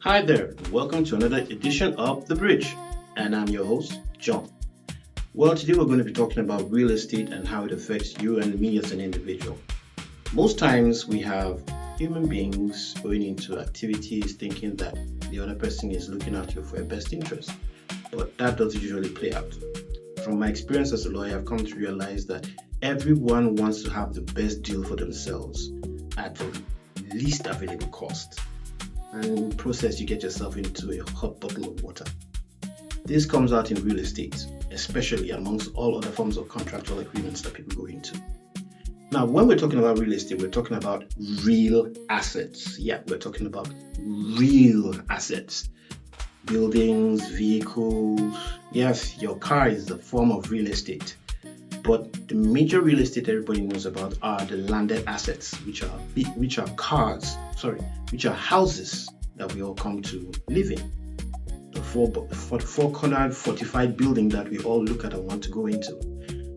Hi there, welcome to another edition of The Bridge, and I'm your host, John. Well, today we're going to be talking about real estate and how it affects you and me as an individual. Most times we have human beings going into activities thinking that the other person is looking at you for your best interest, but that doesn't usually play out. From my experience as a lawyer, I've come to realize that everyone wants to have the best deal for themselves at the least available cost. And in the process, you get yourself into a hot bottle of water. This comes out in real estate, especially amongst all other forms of contractual agreements that people go into. Now, when we're talking about real estate, we're talking about real assets. Yeah, we're talking about real assets. Buildings, vehicles. Yes, your car is a form of real estate. But the major real estate everybody knows about are the landed assets, which are which are houses that we all come to live in. The four-cornered fortified building that we all look at and want to go into.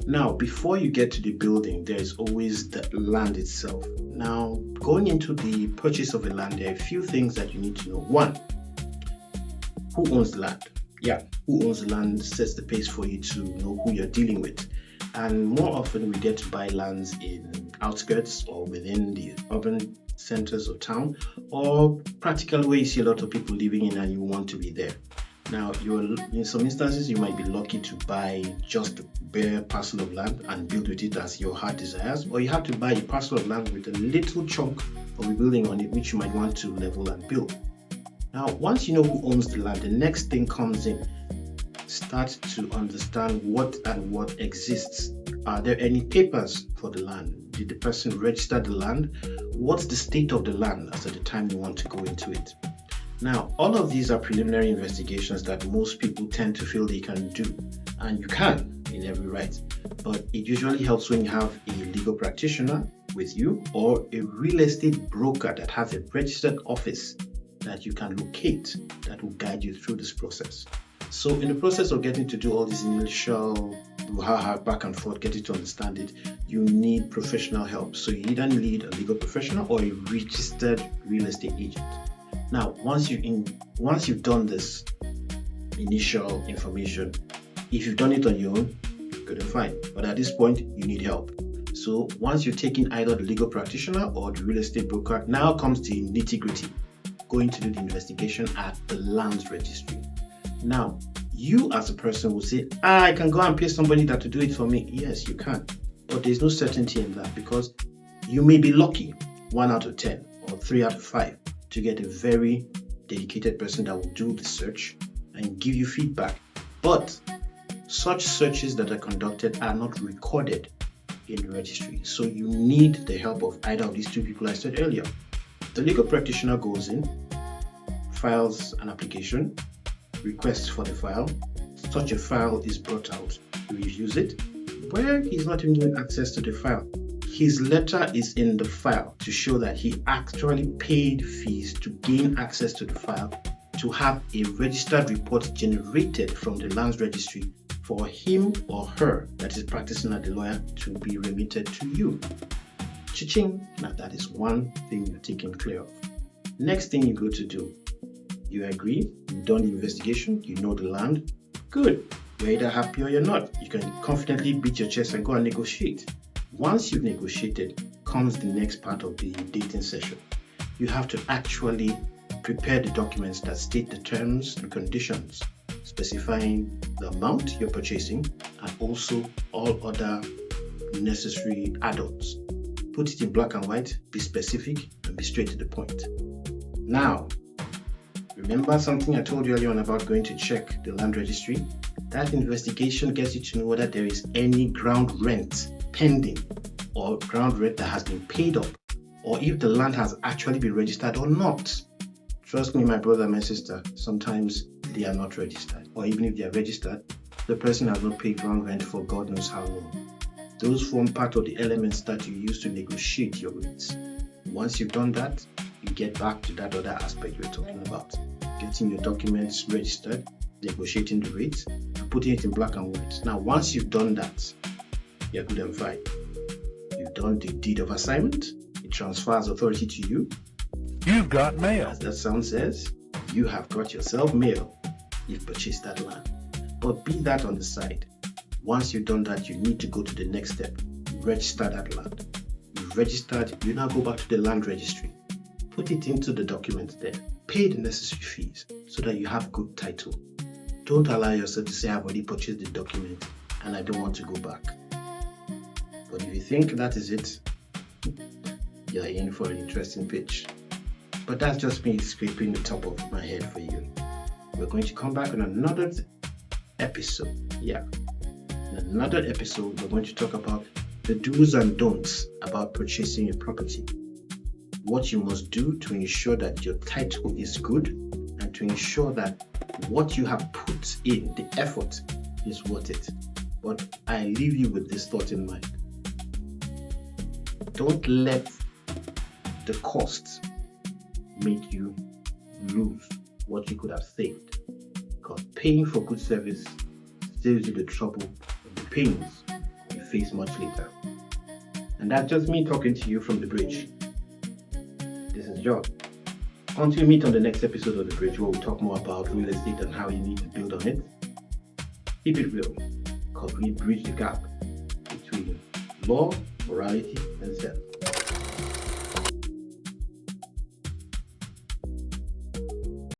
Now, before you get to the building, there is always the land itself. Now, going into the purchase of a land, there are a few things that you need to know. One, who owns the land? Yeah, who owns the land sets the pace for you to know who you're dealing with. And more often we get to buy lands in outskirts or within the urban centers of town, or practically where you see a lot of people living in and you want to be there. Now, in some instances, you might be lucky to buy just a bare parcel of land and build with it as your heart desires, or you have to buy a parcel of land with a little chunk of a building on it, which you might want to level and build. Now, once you know who owns the land, the next thing comes in. Start to understand what exists. Are there any papers for the land? Did the person register the land? What's the state of the land as at the time you want to go into it? Now, all of these are preliminary investigations that most people tend to feel they can do, and you can in every right. But it usually helps when you have a legal practitioner with you or a real estate broker that has a registered office that you can locate that will guide you through this process. So in the process of getting to do all this initial back and forth, getting to understand it, you need professional help. So you either need a legal professional or a registered real estate agent. Now, once you've done this initial information, if you've done it on your own, good and fine. But at this point, you need help. So once you've taken either the legal practitioner or the real estate broker, now comes the nitty-gritty, going to do the investigation at the land registry. Now, you as a person will say, I can go and pay somebody that to do it for me. Yes, you can. But there's no certainty in that, because you may be lucky 1 out of 10 or 3 out of 5 to get a very dedicated person that will do the search and give you feedback. But such searches that are conducted are not recorded in the registry. So you need the help of either of these two people I said earlier. The legal practitioner goes in, files an application, requests for the file. Such a file is brought out. He reviews it. Where he's not even given access to the file, his letter is in the file to show that he actually paid fees to gain access to the file, to have a registered report generated from the lands registry for him or her that is practicing as a lawyer to be remitted to you. Cha-ching! Now that is one thing you're taken clear of. Next thing you go to do, you agree, you've done the investigation, you know the land, good. You're either happy or you're not. You can confidently beat your chest and go and negotiate. Once you've negotiated, comes the next part of the dating session. You have to actually prepare the documents that state the terms and conditions, specifying the amount you're purchasing and also all other necessary add-ons. Put it in black and white, be specific, and be straight to the point. Now, remember something I told you earlier on about going to check the land registry? That investigation gets you to know whether there is any ground rent pending or ground rent that has been paid up, or if the land has actually been registered or not. Trust me, my brother, my sister, sometimes they are not registered, or even if they are registered, the person has not paid ground rent for God knows how long. Those form part of the elements that you use to negotiate your rates. Once you've done that, you get back to that other aspect we're talking about. Getting your documents registered, negotiating the rates, and putting it in black and white. Now, once you've done that, you're good and fine. You've done the deed of assignment. It transfers authority to you. You've got mail. As that sound says, you have got yourself mail, you've purchased that land. But be that on the side. Once you've done that, you need to go to the next step. Register that land. You've registered, you now go back to the land registry. Put it into the documents there. Pay the necessary fees so that you have good title. Don't allow yourself to say, I've already purchased the document and I don't want to go back. But if you think that is it, you're in for an interesting pitch. But that's just me scraping the top of my head for you. We're going to come back on another episode. In another episode, we're going to talk about the do's and don'ts about purchasing a property. What you must do to ensure that your title is good and to ensure that what you have put in, the effort, is worth it. But I leave you with this thought in mind. Don't let the costs make you lose what you could have saved. Because paying for good service saves you the trouble and the pains you face much later. And that's just me talking to you from the bridge. This is John. Until we meet on the next episode of The Bridge, where we'll talk more about real estate and how you need to build on it. Keep it real, because we bridge the gap between law, morality, and self.